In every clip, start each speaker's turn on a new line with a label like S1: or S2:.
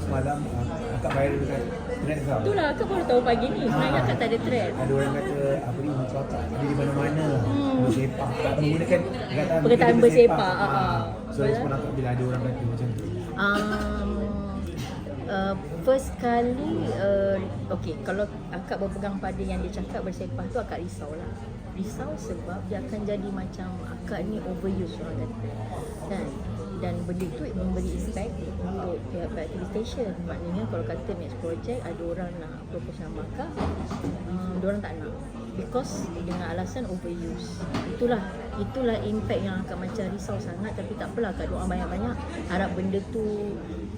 S1: semalam akak viral dekat thread tau.
S2: Itulah akak baru tahu pagi ni. Sebenarnya akak tak ada thread.
S1: Ada orang kata apa ni muka akak ada di mana-mana. Bersepak. Tak menggunakan
S2: Perkataan bersepak.
S1: So respon akak bila ada orang kata macam tu.
S2: First kali okay, kalau akak berpegang pada yang dia cakap bersepah tu, akak risau lah. Risau sebab dia akan jadi macam akak ni overuse orang kata kan. Dan benda tu memberi impact untuk pihak-pihak TV station. Maknanya kalau kata next project ada orang nak propose nama akak, diorang tak nak because dengan alasan overuse. Itulah impact yang akak macam risau sangat. Tapi tak apalah, akak doa banyak-banyak, harap benda tu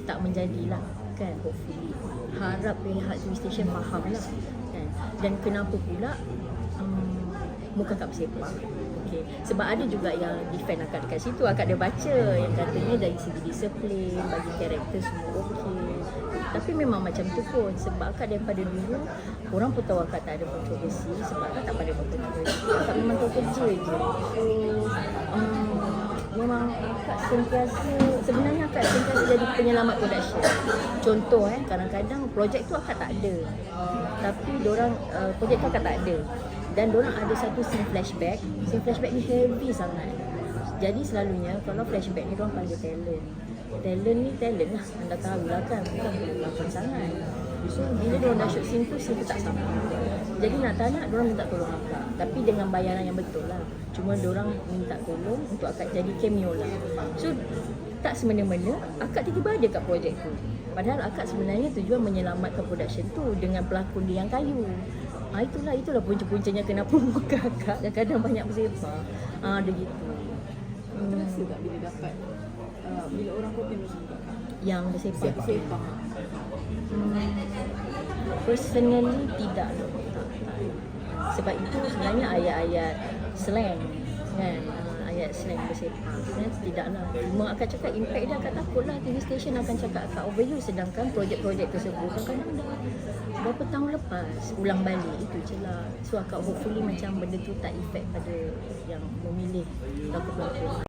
S2: tak menjadilah kan. Hopefully harap pihak TV station faham lah kan. Dan kenapa pula muka akak bersepah. Okay. Sebab ada juga yang defend akak dekat situ. Akak ada baca yang katanya dari segi disiplin, bagi karakter semua okey. Tapi memang macam tu pun. Sebab akak daripada dulu orang pun tahu akak tak ada kontroversi. Sebab akak tak pada kontroversi. Akak memang tahu kerja je. So memang akak sebenarnya akak sentiasa jadi penyelamat production. Contoh kadang-kadang projek tu akak tak ada. Tapi projek tu akak tak ada. Dan diorang ada satu scene flashback. Scene flashback ni heavy sangat. Jadi selalunya kalau flashback ni diorang panggil talent. Talent ni talent lah, anda tahu lah kan, bukan pelakon sangat. So bila diorang dah shoot scene tu tak sama. Jadi nak tak nak diorang minta tolong akak. Tapi dengan bayaran yang betul lah. Cuma diorang minta tolong untuk akak jadi cameo lah. So tak semena-mena akak tiba-tiba ada kat projek tu. Padahal akak sebenarnya tujuan menyelamatkan production tu dengan pelakon dia yang kayu. Itulah punca-puncanya kenapa muka akak kadang-kadang banyak bersepah. Dia gitu.
S3: Terasa tak bila dapat bila orang komen macam tu
S2: Yang bersepah.
S3: bersepah?
S2: Personally tidak. Sebab itu sebenarnya ayat-ayat slang kan. Ayat slang bersepah. Sebenarnya tidaklah. Cuma akak cakap impact dia, akak takutlah TV station akan cakap akak overuse. Sedangkan projek-projek tersebut kadang-kadang dah berapa tahun lepas ulang balik. Itu je lah. So akak hopefully macam benda tu tak effect pada yang memilih pelakon-pelakon.